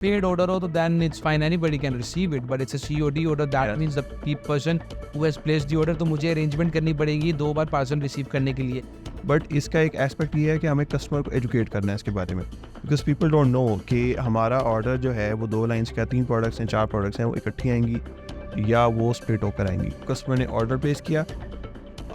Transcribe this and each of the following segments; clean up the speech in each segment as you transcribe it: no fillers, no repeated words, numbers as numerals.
paid order ho, then it's fine, anybody can receive it, but it's a COD order. That means the person who has placed the order, तो मुझे arrangement करनी पड़ेगी 2 बार parcel receive करने के लिए. But इसका एक aspect ये है कि हमें कस्टमर को एजुकेट करना है इसके बारे में, बिकॉज पीपल डोंट नो कि हमारा ऑर्डर जो है वो 2 लाइन्स का 3 प्रोडक्ट्स हैं 4 प्रोडक्ट्स हैं वो इकट्ठी आएंगी या वो स्प्लिट होकर आएंगी. कस्टमर ने ऑर्डर प्लेस किया,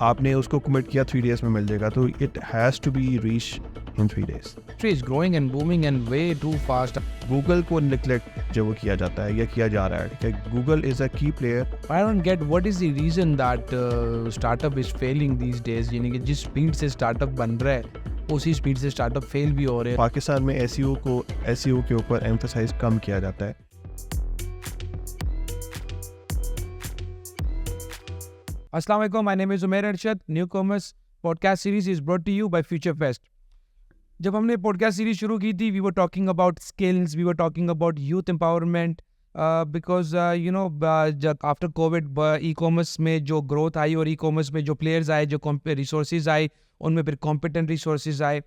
आपने उसको कमिट किया 3 डेज़ में मिल जाएगा, तो it has to be reach in 3 days. Industry is growing and booming and way too fast. Google को निगलेक्ट जो वो किया जाता है या किया जा रहा है, ठीक है. गूगल इज़ अ की player. I don't get what is the reason that startup is failing these days. यानी कि जिस स्पीड से स्टार्टअप बन रहा है उसी स्पीड से स्टार्टअप फेल भी हो रहे हैं. पाकिस्तान में SEO के ऊपर एम्फसाइज कम किया जाता है. Assalamu alaikum, my name is Umair Arshad. Newcomers podcast series is brought to you by FutureFest. जब हमने पॉडकास्ट सीरीज शुरू की थी, we were talking about skills, we were talking about youth empowerment, because after Covid e commerce में जो growth आई और ई commerce में जो प्लेयर्स आए, जो रिसोर्सेज आए, उनमें फिर कॉम्पिटेंट रिसोर्सेज आए.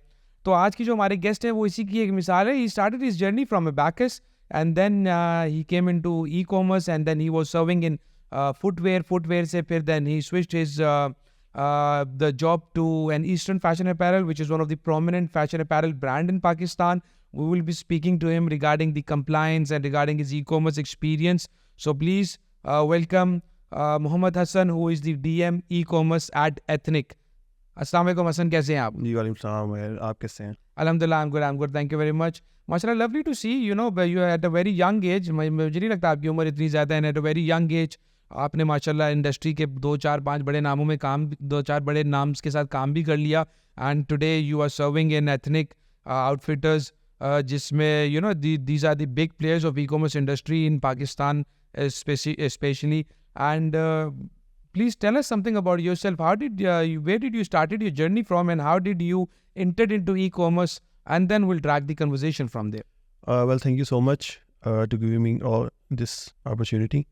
तो आज की जो हमारे गेस्ट हैं वो इसी की एक मिसाल है. He started his journey from a backers and then he came into e commerce and then he was serving in footwear से फिर then he switched his the job to an Eastern Fashion Apparel, which is one of the prominent fashion apparel brand in Pakistan. We will be speaking to him regarding the compliance and regarding his e-commerce experience. So please welcome Muhammad Hassan, who is the DM e-commerce at Ethnic. Assalamu alaikum Hassan, कैसे हैं आप? जी वालेकुम सलाम, आप कैसे हैं? Alhamdulillah, I'm good. Thank you very much. माशाल्लाह, lovely to see. You know, you are at a very young age. मुझे नहीं लगता आपकी उम्र इतनी ज़्यादा है. At a very young age आपने माशाल्लाह इंडस्ट्री के 2-4-5 बड़े नामों में 2-4 बड़े नाम्स के साथ काम भी कर लिया. And today you are serving in ethnic outfitters, जिसमें you know these are the big players of e commerce industry in Pakistan specially. And please tell us something about yourself. Where did you started your journey from and how did you enter into e commerce, and then will track the conversation from there. Well, thank you so much to give me this opportunity,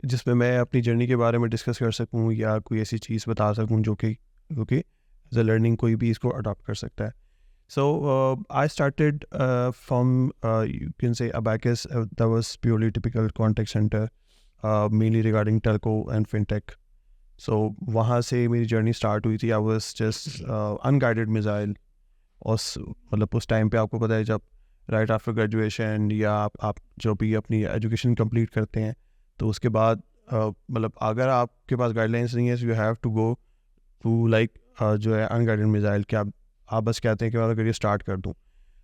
जिसमें मैं अपनी journey के बारे में discuss कर सकूं या कोई ऐसी चीज़ बता सकूं जो कि एज अ लर्निंग कोई भी इसको अडॉप्ट कर सकता है. So I started from you can say Abacus. That was purely typical contact centre, mainly regarding telco and fintech. So वहाँ से मेरी जर्नी स्टार्ट हुई थी. I was just unguided missile. और मतलब उस टाइम पे आपको पता है, जब राइट आफ्टर ग्रेजुएशन या आप जो भी अपनी एजुकेशन कंप्लीट करते हैं, तो उसके बाद मतलब अगर आपके पास गाइडलाइंस नहीं है, so you have to go to like जो है अनगाइडेड मिसाइल, कि आप बस कहते हैं कि मैं करियर स्टार्ट कर दूं.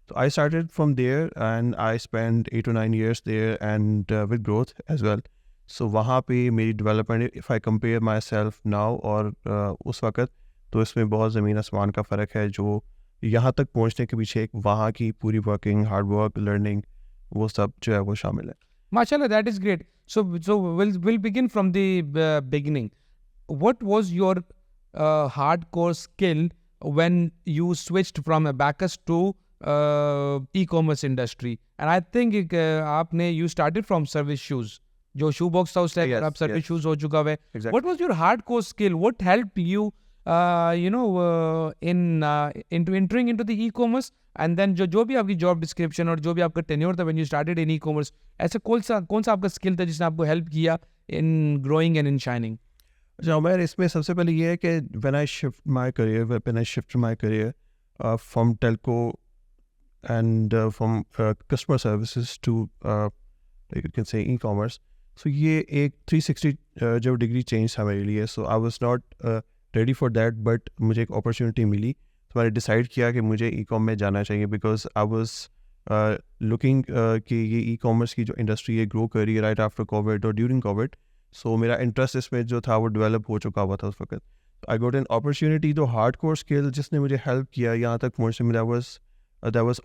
तो I started from there and I spend 8 to 9 years there and with growth as well. So वहाँ पे मेरी development, if I compare my self now और उस वक्त, तो इसमें बहुत ज़मीन आसमान का फ़र्क है. जो यहाँ तक पहुँचने के पीछे एक वहाँ की पूरी वर्किंग, हार्ड वर्क, लर्निंग, वो सब जो है वो शामिल है. Mashallah, that is great. So we'll begin from the beginning. What was your hardcore skill when you switched from Abacus to e-commerce industry? And I think आपने you started from service shoes. जो shoe box था उस type आप service shoes हो चुका है. Exactly. What was your hardcore skill? What helped you into entering into the e-commerce? And then जो भी आपकी जॉब डिस्क्रिप्शन और जो भी आपका टेन्योर था when you started in e commerce, ऐसा कौन सा आपका स्किल था जिसने आपको हेल्प किया in growing and in shining? अच्छा उमर, इसमें सबसे पहले ये है कि when I shift my career from telco and from customer services to you can say e commerce, सो ये एक 360 जो डिग्री चेंज था मेरे लिए. So I was not ready for that, but मुझे एक अपॉर्चुनिटी मिली. तो मैंने डिसाइड किया कि मुझे ई कॉम में जाना चाहिए, बिकॉज आई वाज लुकिंग कि ये ई कॉमर्स की जो इंडस्ट्री है ग्रो कर रही है राइट आफ्टर कोविड और ड्यूरिंग कोविड. सो मेरा इंटरेस्ट इसमें जो था वो डेवलप हो चुका हुआ था उस वक्त. I got an opportunity. तो हार्ड कोर स्किल जिसने मुझे हेल्प किया यहाँ तक पहुँचने में, दैट वाज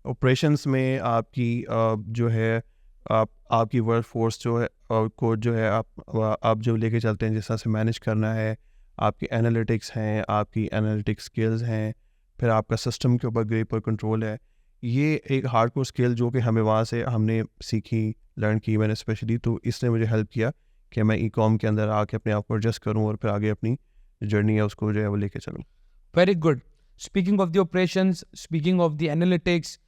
ऑपरेशंस में आपकी जो है आपकी वर्क फोर्स जो है को जो है आप जो लेके चलते हैं, जिस तरह से मैनेज करना है, आपकी एनालिटिक्स हैं, आपकी एनालिटिक्स स्किल्स हैं, फिर आपका सिस्टम के ऊपर ग्रिप और कंट्रोल है. ये एक हार्डकोर स्किल जो कि हमें वहाँ से हमने सीखी, लर्न की मैंने स्पेशली. तो इसने मुझे हेल्प किया कि मैं ई कॉम के अंदर आके अपने आप को एडजस्ट करूँ और फिर आगे अपनी जर्नी है उसको जो है वो लेके चलूँ. Very good. Speaking of the operations, speaking of the analytics,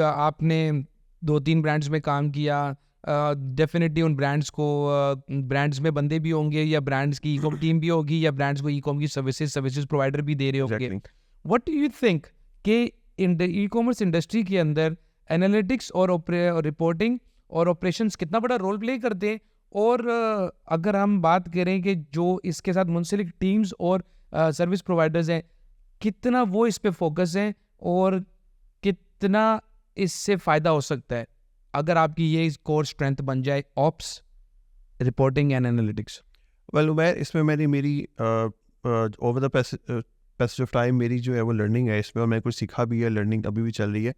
आपने 2-3 ब्रांड्स में काम किया, डेफिनेटली उन ब्रांड्स को ब्रांड्स में बंदे भी होंगे या ब्रांड्स की ई-कॉम टीम भी होगी या ब्रांड्स को ई-कॉम की सर्विसेज प्रोवाइडर भी दे रहे होंगे. Exactly. What do you think कि इन द ई-कॉमर्स इंडस्ट्री के अंदर एनालिटिक्स और रिपोर्टिंग और ऑपरेशंस कितना बड़ा रोल प्ले करते हैं? और अगर हम बात करें कि जो इसके साथ मुंसलिक टीम्स और सर्विस प्रोवाइडर्स हैं, कितना वो इस पे फोकस हैं और कितना इससे फ़ायदा हो सकता है अगर आपकी ये कोर स्ट्रेंथ बन जाए, ops, reporting and analytics? Well मैं इसमें मेरी over the passage of time मेरी जो है वो लर्निंग है इसमें, और मैंने कुछ सीखा भी है, लर्निंग अभी भी चल रही है.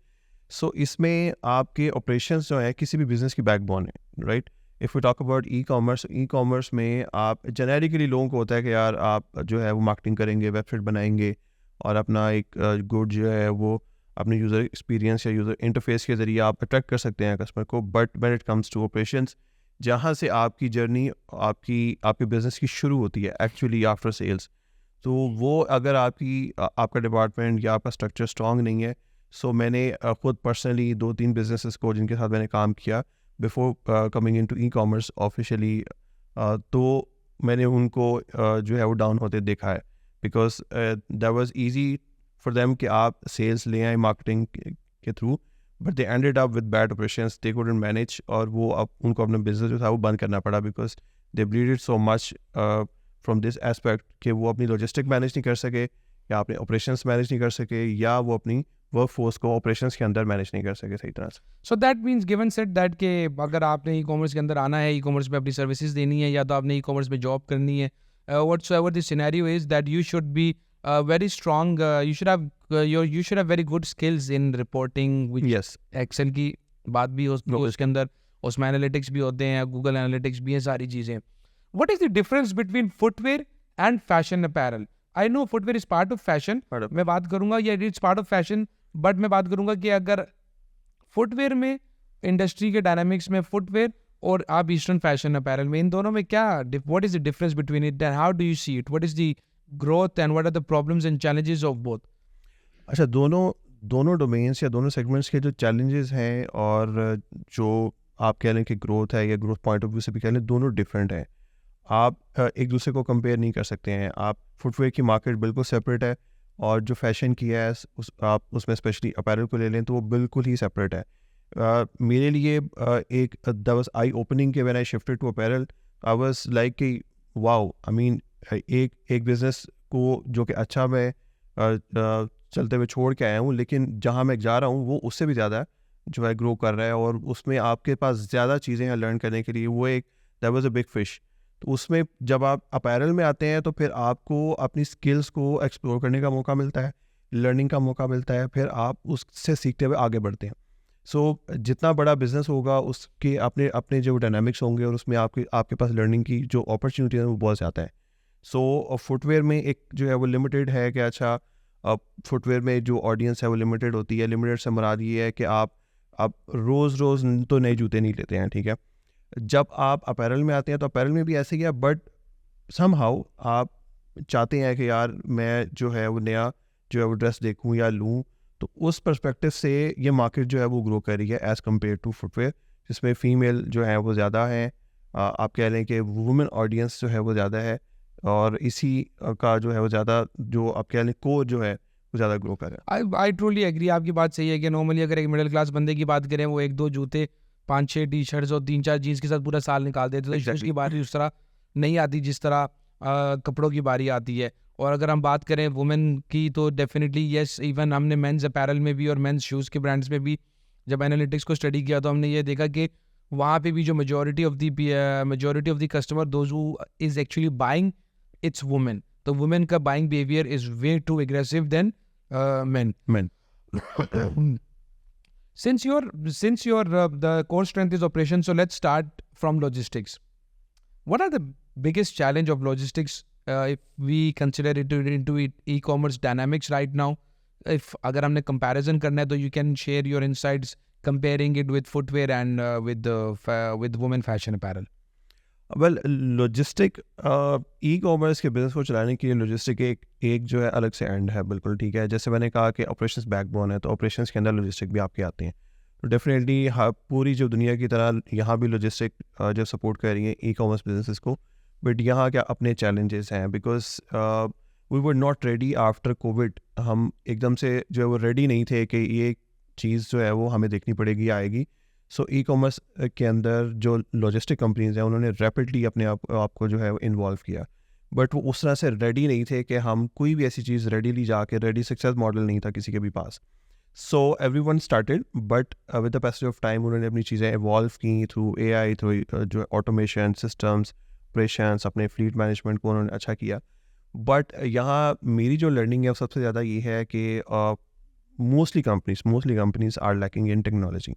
सो इसमें आपके ऑपरेशंस जो है किसी भी बिजनेस की बैकबोन है, right. If you talk about E commerce में आप जेनेरिकली लोगों को होता है कि यार आप जो है वो मार्केटिंग करेंगे, वेबसाइट बनाएंगे और अपना एक गुड जो है वो अपने यूज़र एक्सपीरियंस या यूज़र इंटरफेस के ज़रिए आप अट्रैक्ट कर सकते हैं कस्टमर को. But when it comes to operations, जहाँ से आपकी जर्नी आपके बिजनेस की शुरू होती है एक्चुअली आफ्टर सेल्स, तो वो अगर आपका डिपार्टमेंट या आपका स्ट्रक्चर स्ट्रॉन्ग नहीं है. सो मैंने खुद पर्सनली 2-3 बिजनेसेस को जिनके साथ मैंने काम किया before coming into e commerce officially, तो मैंने उनको जो है वो डाउन होते देखा है. Because that was easy for them कि आप सेल्स ले आए मार्केटिंग के through, but they ended up with bad operations, they couldn't manage, और वो अब उनको अपना बिजनेस जो था वो बंद करना पड़ा because they bleeded so much from this aspect कि वो अपनी लॉजिस्टिक मैनेज नहीं कर सके, या अपने ऑपरेशंस मैनेज नहीं कर सके, या वो अपनी वर्क फोर्स को ऑपरेशंस के अंदर मैनेज नहीं कर सके सही तरह से. So that means given set that कि अगर आपने ई कॉमर्स के अंदर आना है, ई कॉमर्स में अपनी सर्विसेज देनी है, या तो आपने ई कॉमर्स में जॉब करनी है, whatsoever the scenario is that you should be very strong, you should have very good skills in reporting, which yes, Excel की बात भी होती है उसके अंदर, उसमें एनालिटिक्स भी होते हैं, गूगल एनालिटिक्स भी है, सारी चीज़ें. What is the difference between footwear and fashion apparel? I know footwear is part of fashion, मैं बात करूंगा, या it's part of fashion, but मैं बात करूंगा कि अगर फुटवेयर में इंडस्ट्री के डायनामिक्स में फुटवेयर और आप ईस्टर्न फैशन अपैरल में, इन दोनों में क्या, what is the difference between it and how do you see it? What is the growth and what are the problems and challenges of both? अच्छा, दोनों डोमेन्स या दोनों सेगमेंट्स के जो चैलेंजेस हैं और जो आप कह लें कि ग्रोथ है या ग्रोथ पॉइंट ऑफ व्यू से भी कह लें, दोनों डिफरेंट हैं. आप एक दूसरे को कंपेयर नहीं कर सकते हैं. आप फुटवेयर की मार्केट बिल्कुल सेपरेट है, और जो फैशन की है आप उसमें स्पेशली अपैरल को ले लें तो वो बिल्कुल ही सेपरेट है. मेरे लिए एक दैट वाज आई ओपनिंग के when I shifted to apparel, I was like कि वाओ, आई मीन एक बिज़नेस को जो कि अच्छा मैं चलते हुए छोड़ के आया हूँ, लेकिन जहाँ मैं जा रहा हूँ वो उससे भी ज़्यादा जो है ग्रो कर रहा है, और उसमें आपके पास ज़्यादा चीज़ें हैं लर्न करने के लिए. वो एक that was a big fish. तो उसमें जब आप अपैरल में आते हैं तो फिर आपको अपनी स्किल्स को एक्सप्लोर करने का मौका मिलता है, लर्निंग का मौका मिलता है, फिर आप उससे सीखते हुए आगे बढ़ते हैं. सो जितना बड़ा बिजनेस होगा उसके अपने अपने जो डायनामिक्स होंगे, और उसमें आपके पास लर्निंग की जो अपॉर्चुनिटी है वो बहुत ज़्यादा है. सो फुटवेयर में एक जो है वो लिमिटेड है कि अच्छा, फुटवेयर में जो ऑडियंस है वो लिमिटेड होती है. लिमिटेड से मुराद ये है कि आप रोज़ तो नए जूते नहीं लेते हैं, ठीक है. जब आप अपैरल में आते हैं तो अपैरल में भी ऐसे ही है, बट समहाउ आप चाहते हैं कि यार मैं जो है वो नया जो है वो ड्रेस देखूं या लूं, तो उस पर्सपेक्टिव से ये मार्केट जो है वो ग्रो कर रही है एज़ कम्पेयर टू फुटवेयर, जिसमें फ़ीमेल जो है वो ज़्यादा है. आप कह लें कि वुमेन ऑडियंस जो है वो ज़्यादा है, और इसी का जो है वो ज़्यादा जो आप कह लें कोर जो है वो ज़्यादा ग्रो कर रहा है. I truly agree. आपकी बात सही है कि नॉर्मली अगर एक मिडिल क्लास बंदे की बात करें, वो 1-2 जूते, 5-6 टी शर्ट्स और 3-4 जीन्स के साथ पूरा साल निकाल देते, तो शूज़ की बारी उस तरह नहीं आती जिस तरह कपड़ों की बारी आती है. और अगर हम बात करें वुमेन की, तो डेफिनेटली येस, इवन हमने मेंस अपैरल में भी और मेंस शूज़ के ब्रांड्स में भी जब एनालिटिक्स को स्टडी किया तो हमने ये देखा कि वहाँ पे भी जो majority of the customer those who is actually buying, it's women. तो वुमेन का buying behaviour is way too aggressive than men. Since your the core strength is operation, so let's start from logistics. What are the biggest challenge of logistics if we consider it into e-commerce dynamics right now? If अगर हमने comparison करना है तो you can share your insights comparing it with footwear and with women fashion apparel. Well, logistic e commerce के business को चलाने के लिए लॉजिस्टिक एक जो है अलग से एंड है, बिल्कुल ठीक है. जैसे मैंने कहा कि ऑपरेशंस बैकबोन है, तो ऑपरेशंस के अंदर लॉजिस्टिक भी आपके आते हैं. तो डेफिनेटली हाँ, पूरी जो दुनिया की तरह यहाँ भी लॉजिस्टिक जो सपोर्ट कर रही है ई कॉमर्स बिजनेसेस को, बट यहाँ क्या अपने चैलेंजेस हैं, because we were not ready after Covid. हम एकदम से जो है वो रेडी नहीं थे कि ये चीज़ जो है वो हमें देखनी पड़ेगी, आएगी। सो ई कॉमर्स के अंदर जो लॉजिस्टिक कंपनीज हैं उन्होंने रैपिडली अपने आप को जो है वो इन्वॉल्व किया, बट वो उस तरह से रेडी नहीं थे कि हम कोई भी ऐसी चीज़ रेडीली जाके, रेडी सक्सेस मॉडल नहीं था किसी के भी पास। So every one started, but with the passage of time उन्होंने अपनी चीज़ें इवॉल्व की थ्रू AI, थ्रू जो ऑटोमेशन सिस्टम्स, ऑपरेशंस, अपने फ्लीट मैनेजमेंट को उन्होंने अच्छा किया। बट यहाँ मेरी जो लर्निंग है वो सबसे ज़्यादा ये है कि mostly companies are lacking in technology.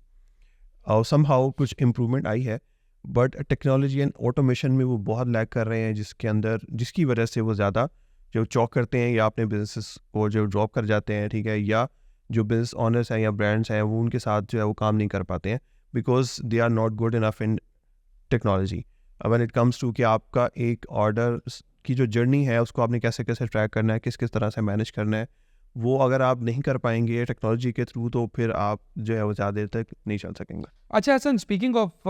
और समहाउ कुछ इम्प्रूवमेंट आई है, बट टेक्नोलॉजी एंड ऑटोमेशन में वो बहुत लैग कर रहे हैं, जिसकी वजह से वो ज़्यादा जो चौक करते हैं या अपने बिजनेस को जो ड्रॉप कर जाते हैं, ठीक है, या जो बिजनेस ऑनर्स हैं या ब्रांड्स हैं वो उनके साथ जो है वो काम नहीं कर पाते हैं, because they are not good enough in technology. When it comes to कि आपका एक ऑर्डर की जो जर्नी है उसको आपने कैसे कैसे ट्रैक करना है, किस किस तरह से मैनेज करना है, वो अगर आप नहीं कर पाएंगे टेक्नोलॉजी के थ्रू, तो फिर आप जो है वो ज़्यादा देर तक नहीं चल सकेंगे। Acha Hassan, speaking of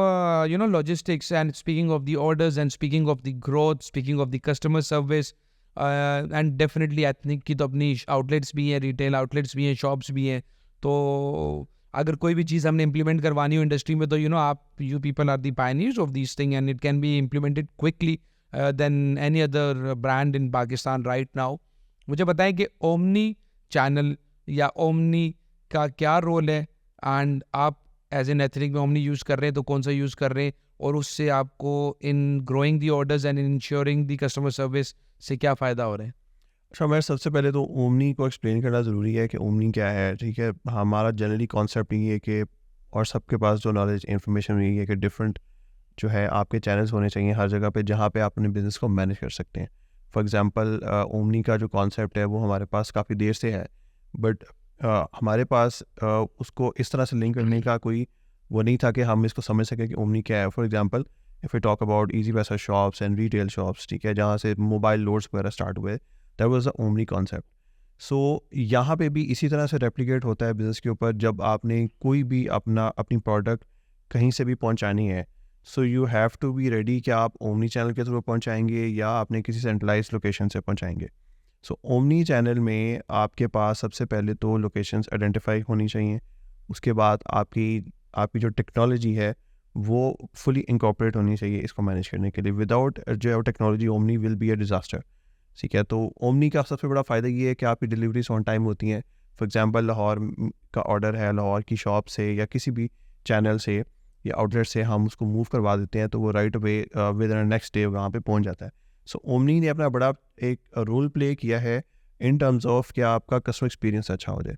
logistics, and speaking of the orders, and speaking of the growth, speaking of the customer service, and definitely I think कि तो अपनी outlets भी हैं, retail outlets भी हैं, shops भी हैं, तो अगर कोई भी चीज़ हमने implement करवानी हो इंडस्ट्री में, तो you people are the pioneers of these thing, and it can be implemented quickly than any other brand in Pakistan right now. मुझे बताएं कि ओमनी चैनल या ओमनी का क्या रोल है, एंड आप एज एन एथनिक में ओमनी यूज़ कर रहे हैं तो कौन सा यूज़ कर रहे हैं, और उससे आपको इन growing the orders and ensuring the customer service से क्या फ़ायदा हो रहा है? अच्छा, मैं सबसे पहले तो ओमनी को एक्सप्लेन करना ज़रूरी है कि ओमनी क्या है, ठीक है। हमारा जनरली कॉन्सेप्ट ये है कि, और सबके पास जो नॉलेज इन्फॉर्मेशन यही है कि डिफरेंट जो है आपके चैनल्स होने चाहिए हर जगह पे, जहाँ पे आप अपने बिज़नेस को मैनेज कर सकते हैं। फॉर एग्जांपल ओमनी का जो कॉन्सेप्ट है वो हमारे पास काफ़ी देर से है, बट हमारे पास उसको इस तरह से लिंक करने का कोई वो नहीं था कि हम इसको समझ सकें कि ओमनी क्या है। For example if you talk about Easypaisa shops and retail shops, ठीक है, जहाँ से मोबाइल लोड्स वगैरह स्टार्ट हुए, that was the omni concept. So यहाँ पे भी इसी तरह से रेप्लिकेट होता है बिज़नेस के ऊपर। जब आपने कोई भी अपनी प्रोडक्ट कहीं से भी पहुँचानी है, so you have to be ready कि आप ओमनी चैनल के थ्रू पहुँचाएंगे या आपने किसी सेंट्रलाइज लोकेशन से पहुँचाएंगे। सो ओमनी चैनल में आपके पास सबसे पहले तो लोकेशंस आइडेंटिफाई होनी चाहिए, उसके बाद आपकी जो टेक्नोलॉजी है वो फुली इंकॉर्पोरेट होनी चाहिए इसको मैनेज करने के लिए। विदाउट जो है technology omni will be a disaster, ठीक है। तो ओमनी का सबसे बड़ा फ़ायदा ये है कि आपकी डिलीवरीज ऑन टाइम होती हैं। फॉर एग्जांपल लाहौर का ऑर्डर है, लाहौर की शॉप से या किसी भी चैनल से या आउटलेट से हम उसको मूव करवा देते हैं, तो वो right away with in next day वहाँ पे पहुँच जाता है। सो ओमनी ने अपना बड़ा एक रोल प्ले किया है इन टर्म्स ऑफ कि आपका कस्टमर एक्सपीरियंस अच्छा हो जाए।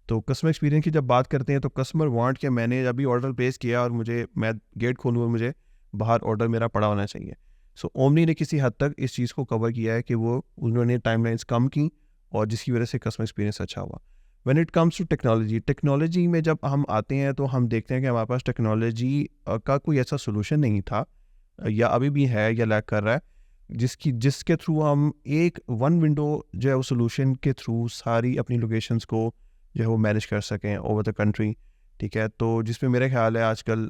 तो कस्टमर एक्सपीरियंस की जब बात करते हैं तो कस्टमर वांट कि मैंने अभी ऑर्डर प्लेस किया और मैं गेट खोलूँ और मुझे बाहर ऑर्डर मेरा पड़ा होना चाहिए। सो ओमनी ने किसी हद तक इस चीज़ को कवर किया है कि उन्होंने टाइमलाइंस कम की और जिसकी वजह से कस्टमर एक्सपीरियंस अच्छा हुआ। When it comes to technology में जब हम आते हैं तो हम देखते हैं कि हमारे पास टेक्नोलॉजी का कोई ऐसा सोल्यूशन नहीं था या अभी भी है या लैक कर रहा है, जिसके थ्रू हम एक वन विंडो जो है वो सोल्यूशन के थ्रू सारी अपनी लोकेशंस को जो है वो मैनेज कर सकें ओवर द कंट्री, ठीक है। तो जिसमें मेरा ख्याल है आजकल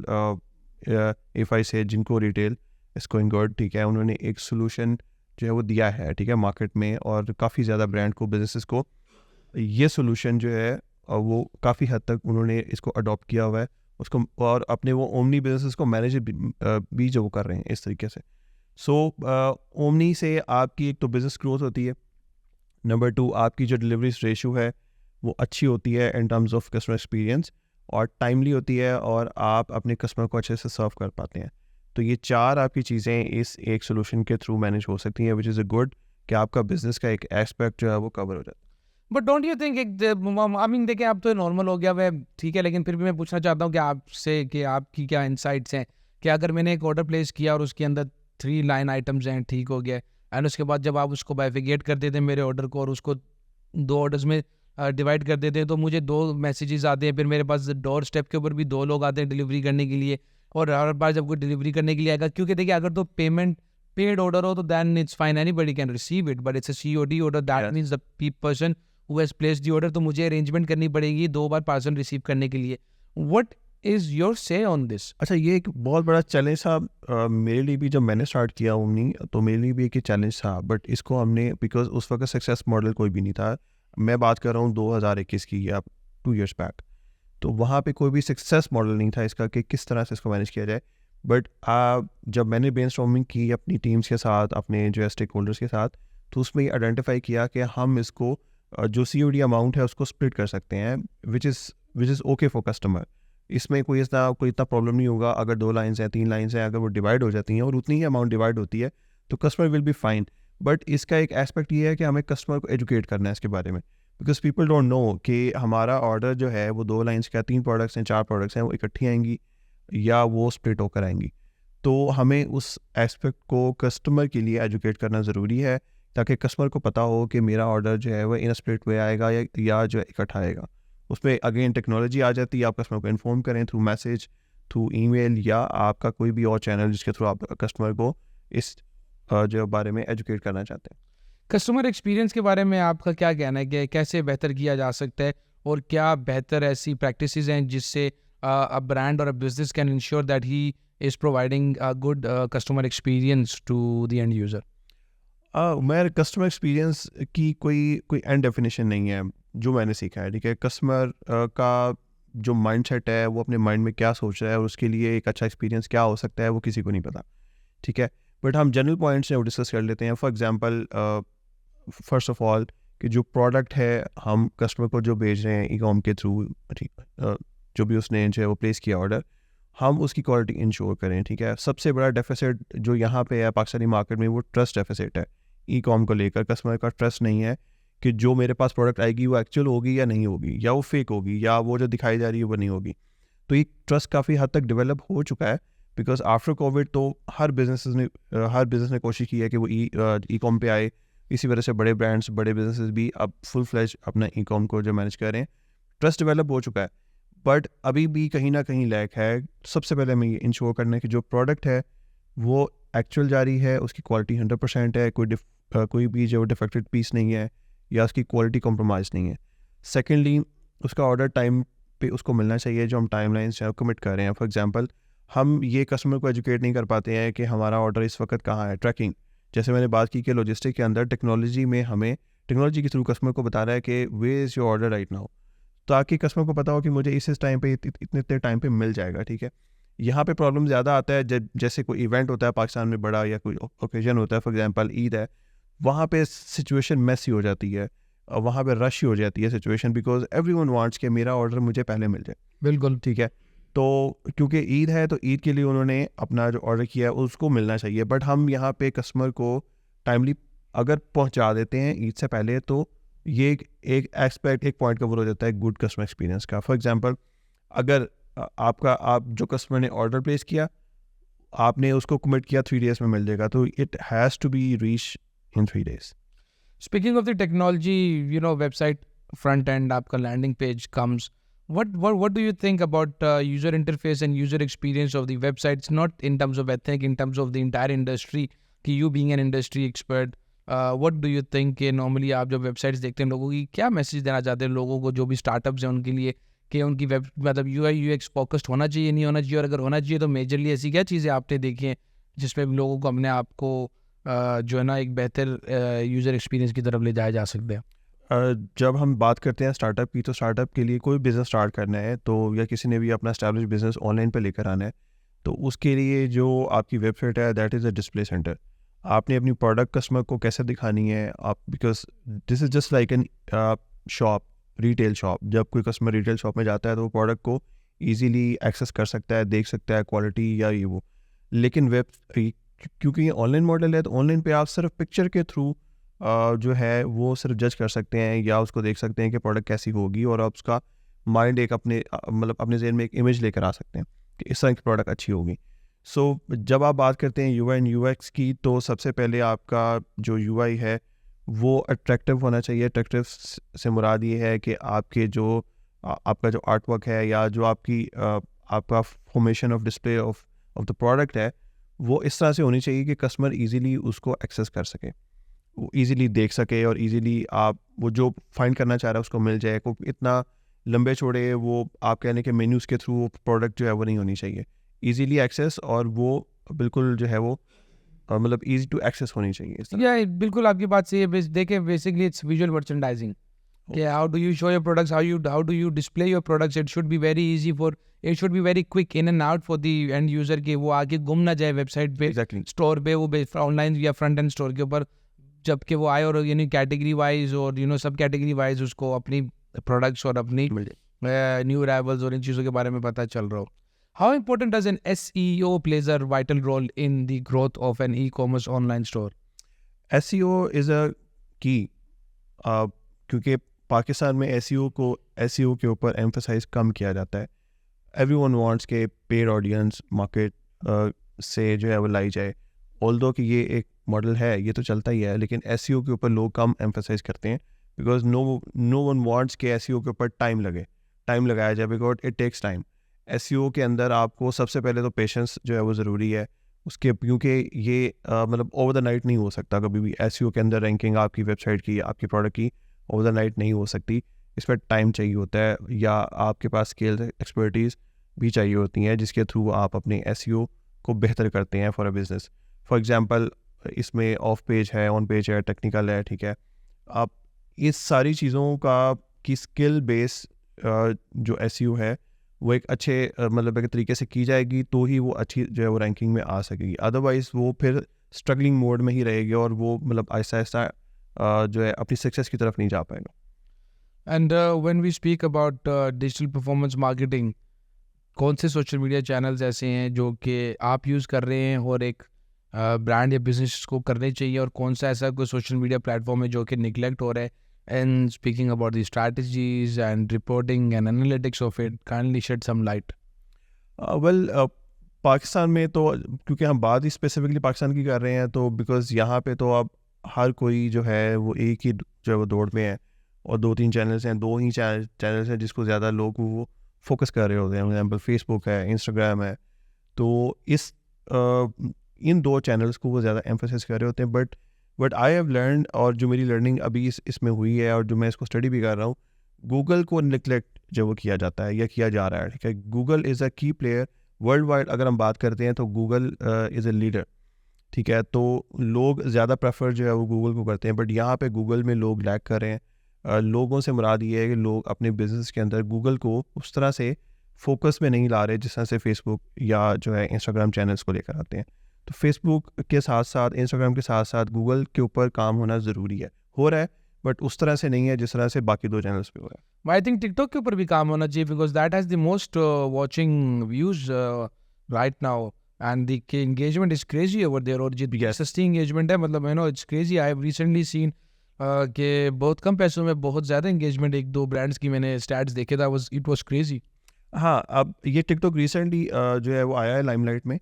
इफ़ आई से जिनको रिटेल इज गोइंग गुड, ठीक है, उन्होंने एक सोल्यूशन जो है वो दिया है, ठीक है, मार्केट में, और काफ़ी ज़्यादा ब्रांड को, बिजनेसेस को ये सोल्यूशन जो है वो काफ़ी हद तक उन्होंने इसको अडॉप्ट किया हुआ है उसको, और अपने वो ओमनी बिजनेसेस को मैनेज भी जो वो कर रहे हैं इस तरीके से। सो ओमनी से आपकी एक तो बिज़नेस ग्रोथ होती है, नंबर 2 आपकी जो डिलीवरी रेशो है वो अच्छी होती है in terms of customer experience, और टाइमली होती है, और आप अपने कस्टमर को अच्छे से सर्व कर पाते हैं। तो ये 4 आपकी चीज़ें इस एक सोल्यूशन के थ्रू मैनेज हो सकती हैं, विच इज़ अ गुड कि आपका बिजनेस का एक एस्पेक्ट जो है वो कवर हो जाता है। But don't you think I mean देखिए आप तो नॉर्मल हो गया वह ठीक है, लेकिन फिर भी मैं पूछना चाहता हूँ कि आपसे कि आपकी क्या इंसाइट्स हैं कि अगर मैंने एक ऑर्डर प्लेस किया और उसके अंदर 3 लाइन आइटम्स हैं, ठीक हो गया, एंड उसके बाद जब आप उसको बाइफिकेट कर देते हैं मेरे ऑर्डर को और उसको 2 ऑर्डर्स में डिवाइड कर देते हैं, तो मुझे 2 मैसेजेस आते हैं, फिर मेरे पास डोर स्टेप के ऊपर भी 2 लोग आते हैं डिलीवरी करने के लिए, और हर बार जब कोई डिलीवरी करने के लिए आएगा, क्योंकि देखिए अगर तो पेमेंट पेड ऑर्डर हो तो then it's fine, anybody can receive it, but it's a COD order, that means the person who has placed the order, तो मुझे अरेंजमेंट करनी पड़ेगी 2 बार पार्सल रिसीव करने के लिए। What is your say on this? अच्छा, ये एक बहुत बड़ा चैलेंज था मेरे लिए भी। जब मैंने स्टार्ट किया ओमनी तो मेरे लिए भी एक चैलेंज था, बट इसको हमने, बिकॉज उस वक्त सक्सेस मॉडल कोई भी नहीं था। मैं बात कर रहा हूँ 2021 की या 2 years बैक, तो वहाँ पे कोई भी सक्सेस मॉडल नहीं था इसका कि किस तरह से इसको मैनेज किया जाए। बट जब मैंने ब्रेनस्टॉर्मिंग की अपनी टीम्स के साथ, अपने जो स्टेक होल्डर्स के साथ, तो उसमें ये आइडेंटिफाई किया कि हम इसको जो COD अमाउंट है उसको स्प्लिट कर सकते हैं, which is okay for customer. इसमें कोई इतना प्रॉब्लम नहीं होगा अगर 2 लाइन्स हैं, 3 लाइन्स हैं, अगर वो डिवाइड हो जाती हैं और उतनी ही अमाउंट डिवाइड होती है तो customer will be fine. But इसका एक एस्पेक्ट ये है कि हमें कस्टमर को एजुकेट करना है इसके बारे में, बिकॉज पीपल डोंट नो कि हमारा ऑर्डर जो है वो 2 लाइन्स का, 3 प्रोडक्ट्स हैं, 4 प्रोडक्ट्स हैं, वो इकट्ठी आएंगी या वो स्प्लिट होकर आएंगी। तो हमें उस एस्पेक्ट को कस्टमर के लिए एजुकेट करना ज़रूरी है, ताकि कस्टमर को पता हो कि मेरा ऑर्डर जो है वो इन स्प्लिट वे आएगा या जो है इकट्ठा आएगा। उसमें अगेन टेक्नोलॉजी आ जाती है, आप कस्टमर को इन्फॉर्म करें थ्रू मैसेज, थ्रू ईमेल या आपका कोई भी और चैनल जिसके थ्रू आप कस्टमर को इस जो बारे में एजुकेट करना चाहते हैं। कस्टमर एक्सपीरियंस के बारे में आपका क्या कहना है कि कैसे बेहतर किया जा सकता है, और क्या बेहतर ऐसी प्रैक्टिसेस हैं जिससे अ ब्रांड और a business can ensure that he is providing a good customer experience to the end user? मैं कस्टमर एक्सपीरियंस की कोई एंड डेफिनेशन नहीं है जो मैंने सीखा है, ठीक है। कस्टमर का जो माइंडसेट है वो अपने माइंड में क्या सोच रहा है और उसके लिए एक अच्छा एक्सपीरियंस क्या हो सकता है वो किसी को नहीं पता, ठीक है। बट हम जनरल पॉइंट्स हैं वो डिस्कस कर लेते हैं। For example, first of all कि जो प्रोडक्ट है हम कस्टमर को जो भेज रहे हैं ई-कॉम के थ्रू, जो भी उसने जो है वो प्लेस किया ऑर्डर, हम उसकी क्वालिटी इंश्योर करें, ठीक है। सबसे बड़ा डेफिसिट जो यहाँ पे है पाकिस्तानी मार्केट में वो ट्रस्ट डेफिसिट है ई-कॉम को लेकर। कस्टमर का ट्रस्ट नहीं है कि जो मेरे पास प्रोडक्ट आएगी वो एक्चुअल होगी या नहीं होगी, या वो फेक होगी, या वो जो दिखाई जा रही है वो नहीं होगी। तो ये ट्रस्ट काफ़ी हद तक डेवलप हो चुका है, बिकॉज आफ्टर कोविड तो हर बिजनेस ने कोशिश की है कि वो ई-कॉम पे आए। इसी वजह से बड़े ब्रांड्स, बड़े बिजनेसेस भी अब फुल फ्लैश अपना ई-कॉम को जो मैनेज कर रहे हैं। ट्रस्ट डेवलप हो चुका है, बट अभी भी कहीं ना कहीं लैक है। सबसे पहले हमें ये इंश्योर करना है कि जो प्रोडक्ट है वो एक्चुअल जारी है, उसकी क्वालिटी 100% है, कोई भी जो डिफेक्टेड पीस नहीं है या उसकी क्वालिटी कॉम्प्रोमाइज़ नहीं है। सेकेंडली, उसका ऑर्डर टाइम पे उसको मिलना चाहिए जो हम टाइम लाइन्स कमिट कर रहे हैं। फॉर एग्जांपल, हम ये कस्टमर को एजुकेट नहीं कर पाते हैं कि हमारा ऑर्डर इस वक्त कहाँ है। ट्रैकिंग, जैसे मैंने बात की कि लॉजिस्टिक के अंदर टेक्नोलॉजी में हमें टेक्नोलॉजी के थ्रू कस्टमर को बता रहा है कि वे is your order right now, ताकि कस्टमर को पता हो कि मुझे इस टाइम पे इतने टाइम पे मिल जाएगा, ठीक है। यहाँ पे प्रॉब्लम ज़्यादा आता है जैसे कोई इवेंट होता है पाकिस्तान में बड़ा, या कोई ओकेजन होता है, फॉर एग्जांपल ईद है, वहाँ पे सिचुएशन मैसी हो जाती है, वहाँ पे रश हो जाती है सिचुएशन, बिकॉज एवरीवन वांट्स कि मेरा ऑर्डर मुझे पहले मिल जाए। बिल्कुल, ठीक है। तो क्योंकि ईद है तो ईद के लिए उन्होंने अपना जो ऑर्डर किया है उसको मिलना चाहिए, बट हम यहाँ पे कस्टमर को टाइमली अगर पहुँचा देते हैं ईद से पहले, तो ये एक एस्पेक्ट, एक पॉइंट कवर हो जाता है गुड कस्टमर एक्सपीरियंस का। फॉर एग्जांपल, अगर आप जो कस्टमर ने ऑर्डर प्लेस किया, आपने उसको कमिट किया 3 days में मिल जाएगा, तो it has to be reach in 3 days. speaking of the technology, website front end, आपका landing page comes, what do you think about user interface and user experience of the websites, not in terms of ethnic, in terms of the entire industry, कि you being an industry expert, what do you think कि normally आप जब websites देखते हैं लोगों की, क्या message देना चाहते हैं लोगों को जो भी स्टार्टअप्स हैं उनके लिए, कि उनकी वेब मतलब UI UX फोकस्ड होना चाहिए, नहीं होना चाहिए, और अगर होना चाहिए तो मेजरली ऐसी क्या चीज़ें आपने देखी हैं जिसमें लोगों को अपने आप को जो है ना एक बेहतर यूज़र एक्सपीरियंस की तरफ ले जाया जा सकते हैं? जब हम बात करते हैं स्टार्टअप की, तो स्टार्टअप के लिए कोई बिज़नेस स्टार्ट करना है तो, या किसी ने भी अपना एस्टैब्लिश बिज़नेस ऑनलाइन पे लेकर आना है, तो उसके लिए जो आपकी वेबसाइट है that is a display centre. आपने अपनी प्रोडक्ट कस्टमर को कैसे दिखानी है आप, because this is just like an shop, retail shop. जब कोई कस्टमर रिटेल शॉप में जाता है तो वो प्रोडक्ट को ईजीली एक्सेस कर सकता है, देख सकता है क्वालिटी या ये वो। लेकिन क्योंकि ये ऑनलाइन मॉडल है, तो ऑनलाइन पे आप सिर्फ पिक्चर के थ्रू जो है वो सिर्फ जज कर सकते हैं या उसको देख सकते हैं कि प्रोडक्ट कैसी होगी, और आप उसका माइंड एक अपने मतलब अपने जहन में एक इमेज लेकर आ सकते हैं कि इस तरह की प्रोडक्ट अच्छी होगी। सो जब आप बात करते हैं UI एंड UX की, तो सबसे पहले आपका जो UI है वो अट्रैक्टिव होना चाहिए। अट्रैक्टिव से मुराद ये है कि आपके जो आपका जो आर्ट वर्क है, या जो आपका formation of display of the product है, वो इस तरह से होनी चाहिए कि कस्टमर इजीली उसको एक्सेस कर सके, वो इजीली देख सके, और इजीली आप वो जो फाइंड करना चाह रहा है उसको मिल जाए। को इतना लंबे चौड़े वो आप कहने के मेन्यूज़ के थ्रू वो प्रोडक्ट जो है वो नहीं होनी चाहिए, ईजीली एक्सेस, और वो बिल्कुल जो है वो मतलब ईजी टू एक्सेस होनी चाहिए इस तरह। या बिल्कुल आपकी बात सही है। देखिए बेसिकली इट्स विजुअल मर्चेंडाइजिंग कि how do you show your products, how do you display your products. It should be very easy for, it should be very quick in and out for the end user के वो आगे गुम ना जाए website पे, exactly. Store पे, वो online या फ्रंट एंड स्टोर के ऊपर, जबकि वो आए और यानी कैटेगरी वाइज और सब कैटेगरी वाइज उसको अपनी प्रोडक्ट्स और अपनी न्यू अराइवल्स और इन चीज़ों के बारे में पता चल रहा हो। How important does N SEO plays a vital role in the growth of an e-commerce online store? SEO is a की, क्योंकि पाकिस्तान में SEO के ऊपर एम्फसाइज कम किया जाता है। एवरीवन वांट्स के पेड ऑडियंस मार्केट से जो है वो लाई जाए, ऑल्दो कि ये एक मॉडल है, ये तो चलता ही है, लेकिन SEO के ऊपर लोग कम एम्फसाइज करते हैं बिकॉज नो वन वांट्स के SEO के ऊपर टाइम लगाया जाए, because it takes time. SEO के अंदर आपको सबसे पहले तो पेशेंस जो है वो ज़रूरी है उसके, क्योंकि ये मतलब ओवर द नाइट नहीं हो सकता कभी भी। SEO के अंदर रैंकिंग आपकी वेबसाइट की, आपकी प्रोडक्ट की ओवर द नाइट नहीं हो सकती, इस पर टाइम चाहिए होता है, या आपके पास स्किल्स एक्सपर्टीज़ भी चाहिए होती हैं जिसके थ्रू आप अपने SEO को बेहतर करते हैं for a business. For example इसमें ऑफ पेज है, ऑन पेज है, टेक्निकल है, ठीक है। आप इस सारी चीज़ों का की स्किल बेस जो SEO है वो एक अच्छे मतलब एक तरीके से की जाएगी तो ही वो अच्छी जो है वो रैंकिंग में आ सकेगी, अदरवाइज़ वो फिर स्ट्रगलिंग मोड में ही रहेगी और वो मतलब आहिस्ता आहिस्ता जो है अपनी सक्सेस की तरफ नहीं जा पाएगा। And when we speak about digital performance marketing, कौन से सोशल मीडिया चैनल्स ऐसे हैं जो कि आप यूज़ कर रहे हैं और एक ब्रांड या बिजनेस को करने चाहिए, और कौन सा ऐसा कोई सोशल मीडिया प्लेटफॉर्म है जो कि निगलेक्ट हो रहा है? And speaking about the strategies and reporting and analytics of it, kindly shed some light. Well Pakistan में तो, क्योंकि हम बात ही स्पेसिफिकली पाकिस्तान की कर रहे हैं, तो बिकॉज़ यहाँ पे तो अब हर कोई जो है वो एक ही जो है वो दौड़ में है, और 2-3 चैनल्स हैं, 2 ही चैनल्स हैं जिसको ज़्यादा लोग वो फोकस कर रहे होते हैं। फॉर एग्जाम्पल फेसबुक है, इंस्टाग्राम है, तो इन 2 चैनल्स को वो ज़्यादा एम्फोसिस कर रहे होते हैं। बट आई हैव लर्न, और जो मेरी लर्निंग अभी इसमें हुई है और जो मैं इसको स्टडी भी कर रहा हूँ, गूगल को निगलेक्ट जो वो किया जाता है या किया जा रहा है, ठीक है। गूगल इज़ अ की प्लेयर वर्ल्ड वाइड, अगर हम बात करते हैं तो गूगल इज़ अ लीडर, ठीक है। तो लोग ज़्यादा प्रेफर जो है वो गूगल को करते हैं, बट यहाँ पे गूगल में लोग लैग कर रहे हैं। लोगों से मुराद ये है कि लोग अपने बिजनेस के अंदर गूगल को उस तरह से फोकस में नहीं ला रहे जिस तरह से फेसबुक या जो है इंस्टाग्राम चैनल्स को लेकर आते हैं। तो फेसबुक के साथ साथ, इंस्टाग्राम के साथ साथ गूगल के ऊपर काम होना ज़रूरी है, हो रहा है, बट उस तरह से नहीं है जिस तरह से बाकी 2 चैनल्स पे हो रहा है। आई थिंक टिकटॉक के ऊपर भी काम होना चाहिए, because that has the most watching views right now, and the engagement is crazy over there, और जो सस्ती एंगेजमेंट है, मतलब it's crazy. I have recently seen कि बहुत कम पैसों में बहुत ज़्यादा एंगेजमेंट, 1-2 ब्रांड्स की मैंने स्टैट्स देखे था, इट वाज क्रेजी। हाँ, अब ये टिकटॉक रिसेंटली जो है वो आया है लाइमलाइट में,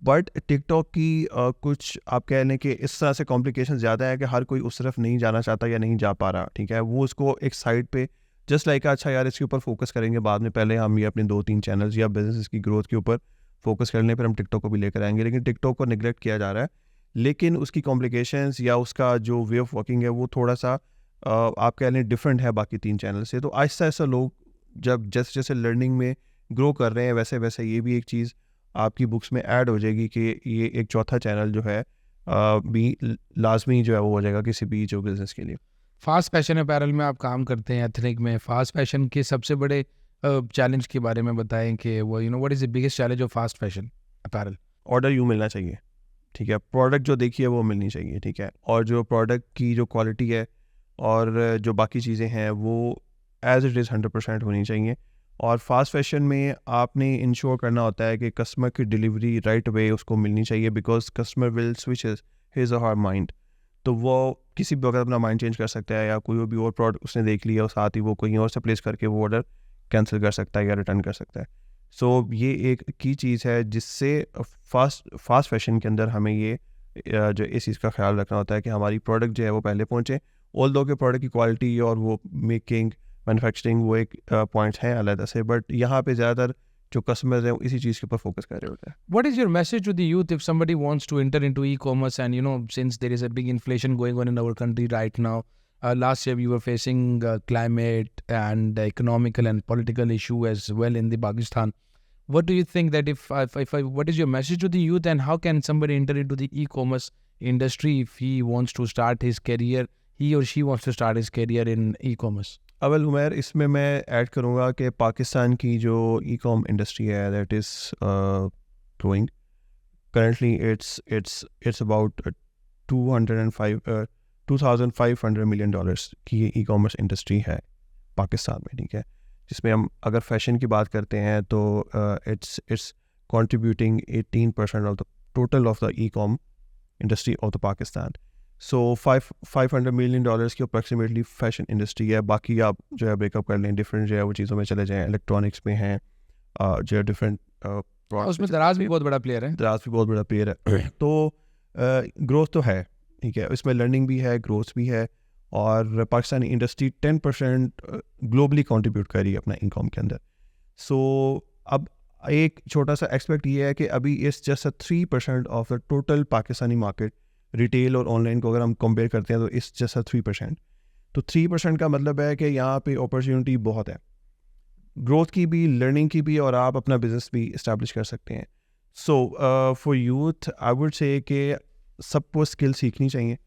बट टिकटॉक की कुछ आप कह लें कि इस तरह से कॉम्प्लिकेशन ज़्यादा है कि हर कोई उस तरफ नहीं जाना चाहता या नहीं जा पा रहा, ठीक है। वो उसको एक साइड पे जस्ट लाइक अच्छा यार इसके ऊपर फोकस करेंगे बाद में, पहले हम ये अपने 2-3 चैनल्स या बिजनेस की ग्रोथ के ऊपर फोकस करने पर हम टिकटॉक को भी लेकर आएंगे, लेकिन टिकटॉक को निगलेक्ट किया जा रहा है। लेकिन उसकी कॉम्प्लिकेशंस या उसका जो वे ऑफ वर्किंग है वो थोड़ा सा आप कह लें डिफरेंट है बाकी 3 चैनल से। तो आहिस्ता आहिस्ता लोग जब जैसे जैसे लर्निंग में ग्रो कर रहे हैं, वैसे वैसे ये भी एक चीज़ आपकी बुक्स में ऐड हो जाएगी कि ये एक चौथा चैनल जो है भी लाजमी जो है वो हो जाएगा किसी भी जो बिज़नेस के लिए। फास्ट फैशन अपैरल में आप काम करते हैं, एथनिक में। फास्ट फैशन के सबसे बड़े चैलेंज के बारे में बताएं कि वो what is the biggest challenge of fast fashion apparel? Order यूँ मिलना चाहिए, ठीक है। प्रोडक्ट जो देखिए वो मिलनी चाहिए, ठीक है। और जो प्रोडक्ट की जो क्वालिटी है और जो बाकी चीज़ें हैं वो एज इट इज़ 100% होनी चाहिए। और फास्ट फैशन में आपने इंश्योर करना होता है कि कस्टमर की डिलीवरी राइट वे उसको मिलनी चाहिए, because customer will switch his और हर माइंड। तो वो किसी भी वक्त अपना माइंड चेंज कर सकता है, या कोई भी और प्रोडक्ट उसने देख लिया और साथ ही वो कहीं और से प्लेस करके वो ऑर्डर कैंसिल कर सकता है या रिटर्न कर सकता है। सो ये एक की चीज़ है जिससे फास्ट फैशन के अंदर हमें ये जो इस चीज़ का ख्याल रखना होता है कि हमारी प्रोडक्ट जो है वो पहले पहुँचे। ऑल्दो के प्रोडक्ट की क्वालिटी और वो मेकिंग मैन्युफैक्चरिंग वो एक पॉइंट्स हैं अलग से, बट यहाँ पे ज़्यादातर जो कस्टमर्स हैं वो इसी चीज़ के ऊपर फोकस कर रहे होते हैं। What is your message to the youth if somebody wants to enter into e-commerce, and since there is a big inflation going on in our country right now, last year we were facing climate and economical and political issue as well in the Pakistan. What do you think that if what is your message to the youth, and how can somebody enter into the e-commerce industry if he wants to start his career, he or she wants to start his career in e-commerce? अवल उमर, इसमें मैं add करूँगा कि पाकिस्तान की जो e-com industry है that is growing currently. It's about $2,500 million की ये e-commerce industry है पाकिस्तान में, ठीक है, जिसमें हम अगर फैशन की बात करते हैं तो it's contributing 18% of the total of the e-com industry of the Pakistan. So $500 million की अप्रॉक्सीमेटली फैशन इंडस्ट्री है. बाकी आप जो है ब्रेकअप कर लें, डिफरेंट जो है वो चीज़ों में चले जाएँ, इलेक्ट्रॉनिक्स में हैं, जो है डिफरेंट उसमें दराज भी बहुत बड़ा प्लेयर है. दराज भी बहुत बड़ा प्लेयर है. तो ग्रोथ तो है, ठीक है, इसमें लर्निंग भी है, ग्रोथ भी है, और पाकिस्तानी इंडस्ट्री 10% ग्लोबली कंट्रीब्यूट कर रही है अपना इनकम के अंदर. सो अब एक छोटा सा एक्सपेक्ट ये है कि अभी इस जैसा 3% of the total Pakistani market retail और ऑनलाइन को अगर हम कंपेयर करते हैं तो इस जैसा 3%. तो 3% का मतलब है कि यहाँ पे अपॉर्चुनिटी बहुत है, ग्रोथ की भी, लर्निंग की भी, और आप अपना बिजनेस भी इस्टेब्लिश कर सकते हैं. So for youth I would say कि सबको स्किल सीखनी चाहिए.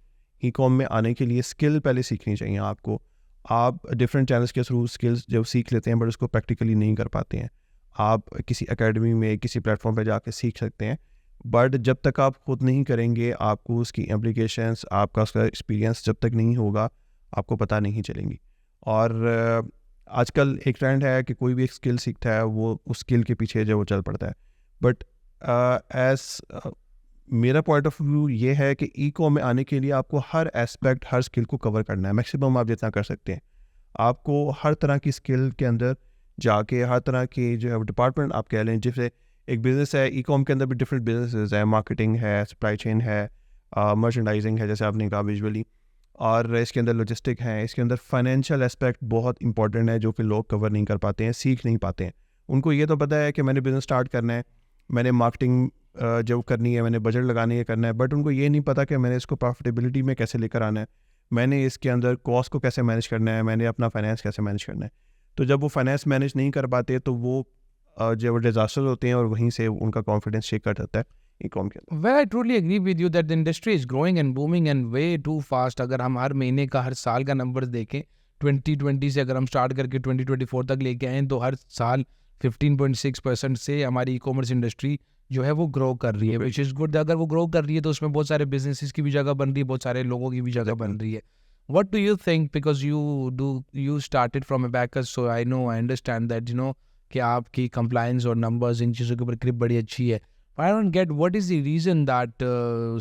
ई कॉम में आने के लिए स्किल पहले सीखनी चाहिए आपको. आप डिफरेंट चैनल्स के थ्रू स्किल्स जब सीख लेते हैं बट उसको प्रैक्टिकली नहीं कर पाते हैं. आप किसी एकेडमी में, किसी प्लेटफॉर्म पर जाके सीख सकते हैं, बट जब तक आप खुद नहीं करेंगे, आपको उसकी एप्लीकेशंस, आपका उसका एक्सपीरियंस जब तक नहीं होगा, आपको पता नहीं चलेंगी. और आजकल एक ट्रेंड है कि कोई भी एक स्किल सीखता है वो उस स्किल के पीछे जो वो चल पड़ता है. बट एज मेरा पॉइंट ऑफ व्यू ये है कि ई कॉम में आने के लिए आपको हर एस्पेक्ट, हर स्किल को कवर करना है. मैक्सिमम आप जितना कर सकते हैं, आपको हर तरह की स्किल के अंदर जाके, हर तरह की जो है डिपार्टमेंट आप कह लें, जैसे एक बिज़नेस है, ई कॉम के अंदर भी डिफरेंट बिजनेसेस है, मार्केटिंग है, सप्लाई चेन है, मर्चेंडाइजिंग है, जैसे आपने कहा विजुअली, और इसके अंदर लॉजिस्टिक है, इसके अंदर फाइनेंशियल एस्पेक्ट बहुत इंपॉर्टेंट है जो कि लोग कवर नहीं कर पाते हैं, सीख नहीं पाते हैं. उनको ये तो पता है कि मैंने बिज़नेस स्टार्ट करना है, मैंने मार्केटिंग जब करनी है, मैंने बजट लगानी है, करना है, बट उनको ये नहीं पता कि मैंने इसको प्रॉफिटेबिलिटी में कैसे लेकर आना है, मैंने इसके अंदर कॉस्ट को कैसे मैनेज करना है, मैंने अपना फाइनेंस कैसे मैनेज करना है. तो जब वो फाइनेंस मैनेज नहीं कर पाते तो वो जो डिजास्टर होते हैं और वहीं से उनका कॉन्फिडेंस शेक कर जाता है ई-कॉम के अंदर. Well, I truly agree with you that the industry is growing and booming and way too fast. अगर हम हर महीने का, हर साल का नंबर्स देखें, 2020 से अगर हम स्टार्ट करके 2024 तक लेके आए तो हर साल 15.6% से हमारी ई-कॉमर्स इंडस्ट्री जो है वो ग्रो कर रही है, विच इज़ गुड. अगर वो ग्रो कर रही है तो उसमें बहुत सारे बिजनेसेस की भी जगह बन रही है, बहुत सारे लोगों की भी जगह बन रही है. What do you think? Because you started from a backer, so I know, I understand that, you know, कि आपकी compliance और numbers इन चीज़ों के ऊपर grip बड़ी अच्छी है. I don't get what is the reason that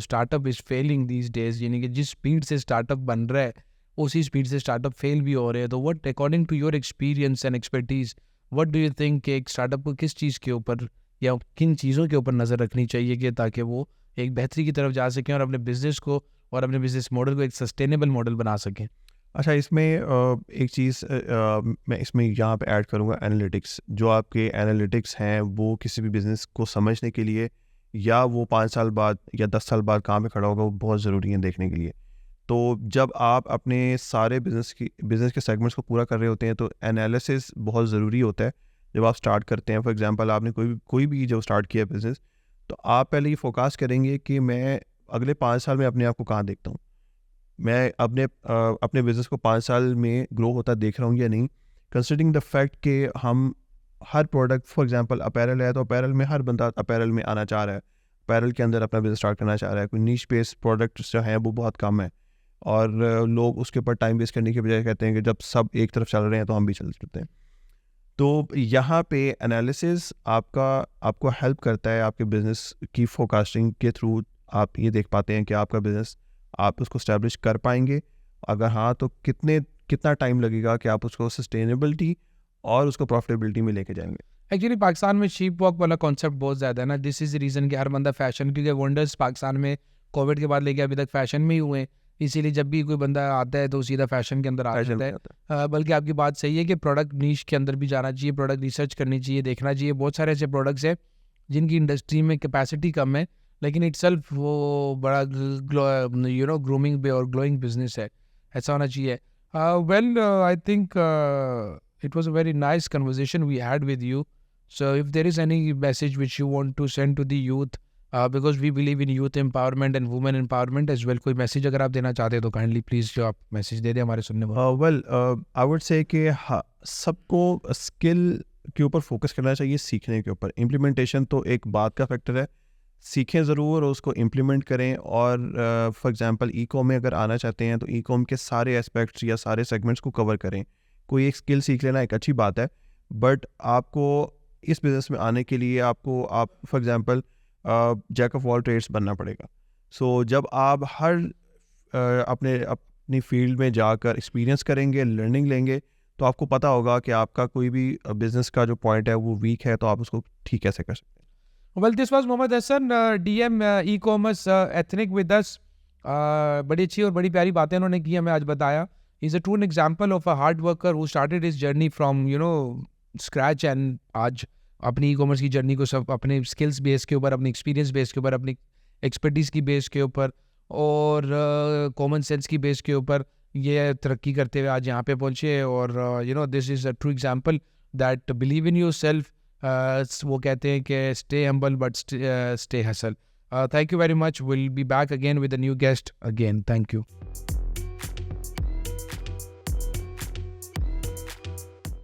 startup is failing these days. यानी कि जिस स्पीड से startup बन रहा है उसी स्पीड से startup fail भी हो रहे हैं. तो what according to your experience and expertise, what do you think कि एक startup को किस चीज़ के ऊपर या किन चीज़ों के ऊपर नज़र रखनी चाहिए कि ताकि वो एक बेहतरी की तरफ जा सकें और अपने बिजनेस को और अपने बिजनेस मॉडल को एक सस्टेनेबल मॉडल बना सकें? अच्छा, इसमें एक चीज़ मैं इसमें यहाँ पे ऐड करूँगा, एनालिटिक्स. जो आपके एनालिटिक्स हैं वो किसी भी बिज़नेस को समझने के लिए, या वो 5 साल बाद या 10 साल बाद कहाँ पे खड़ा होगा, वो बहुत ज़रूरी है देखने के लिए. तो जब आप अपने सारे बिज़नेस के सेगमेंट्स को पूरा कर रहे होते हैं तो एनालिसिस बहुत ज़रूरी होता है. जब आप स्टार्ट करते हैं, फॉर एग्जांपल आपने कोई भी जब स्टार्ट किया बिज़नेस, तो आप पहले ये फोकस करेंगे कि मैं अगले 5 साल में अपने आप को कहाँ देखता हूँ, मैं अपने बिज़नेस को 5 साल में ग्रो होता देख रहा हूँ या नहीं. कंसिडरिंग द फैक्ट कि हम हर प्रोडक्ट, फॉर एग्जांपल अपैरल है तो अपैरल में हर बंदा अपैरल में आना चाह रहा है, अपैरल के अंदर अपना बिज़नेस स्टार्ट करना चाह रहा है. कोई नीश बेस्ड प्रोडक्ट्स जो हैं वो बहुत कम है, और लोग उसके ऊपर टाइम वेस्ट करने के बजाय कहते हैं कि जब सब एक तरफ चल रहे हैं तो हम भी चल सकते हैं. तो यहाँ पे एनालिसिस आपको हेल्प करता है. आपके बिज़नेस की फोरकास्टिंग के थ्रू आप ये देख पाते हैं कि आपका बिज़नेस आप उसको स्टैब्लिश कर पाएंगे, अगर हाँ तो कितना टाइम लगेगा कि आप उसको सस्टेनेबिलिटी और उसको प्रॉफिटेबिलिटी में लेके जाएंगे. एक्चुअली पाकिस्तान में शीप वॉक वाला कॉन्सेप्ट बहुत ज़्यादा है ना. दिस इज़ रीज़न कि हर बंदा फैशन, क्योंकि वंडर्स पाकिस्तान में कोविड के बाद लेके अभी तक फैशन में ही हुए हैं, इसीलिए जब भी कोई बंदा आता है तो सीधा फैशन के अंदर आ जाता है. बल्कि आपकी बात सही है कि प्रोडक्ट नीश के अंदर भी जाना चाहिए, प्रोडक्ट रिसर्च करनी चाहिए, देखना चाहिए. बहुत सारे ऐसे प्रोडक्ट्स हैं जिनकी इंडस्ट्री में कैपेसिटी कम है लेकिन इटसेल्फ वो बड़ा ग्रूमिंग और ग्लोइंग बिजनेस है. ऐसा होना चाहिए. Well, I think it was a very nice conversation we had with you. So if there is any message which you want to send to the youth, because we believe in youth empowerment and women empowerment as well, कोई message अगर आप देना चाहते हैं तो kindly please जो आप message दे दें हमारे सुनने वालों. वेल आई वुड से कि सबको स्किल के ऊपर फोकस करना चाहिए, सीखने के ऊपर. इम्प्लीमेंटेशन तो एक बात का फैक्टर है, सीखें ज़रूर और उसको इम्प्लीमेंट करें. और फॉर एग्जांपल ई कॉम में अगर आना चाहते हैं तो ई कॉम के सारे एस्पेक्ट्स या सारे सेगमेंट्स को कवर करें. कोई एक स्किल सीख लेना एक अच्छी बात है, बट आपको इस बिज़नेस में आने के लिए आप for example jack of all trades बनना पड़ेगा. सो जब आप हर अपनी फील्ड में जाकर एक्सपीरियंस करेंगे, लर्निंग लेंगे, तो आपको पता होगा कि आपका कोई भी बिज़नेस का जो पॉइंट है वो वीक है, तो आप उसको ठीक कैसे कर सकते हैं. Well, this was Mohammed Hassan, DM e-commerce ethnic with us. बड़ी अच्छी और बड़ी प्यारी बातें उन्होंने की, हमें आज बताया. He's a true example of a hard worker who started his journey from scratch and आज अपनी e-commerce की जर्नी को सब अपने स्किल्स बेस के ऊपर, अपने एक्सपीरियंस बेस के ऊपर, अपनी एक्सपर्टीज की बेस के ऊपर और कॉमन सेंस की बेस के ऊपर ये तरक्की करते हुए आज यहाँ पे पहुँचे. और this is a true example that believe in your self. वो कहते हैं कि stay humble but stay hustle. Thank you very much. We'll be back again with a new guest again. Thank you.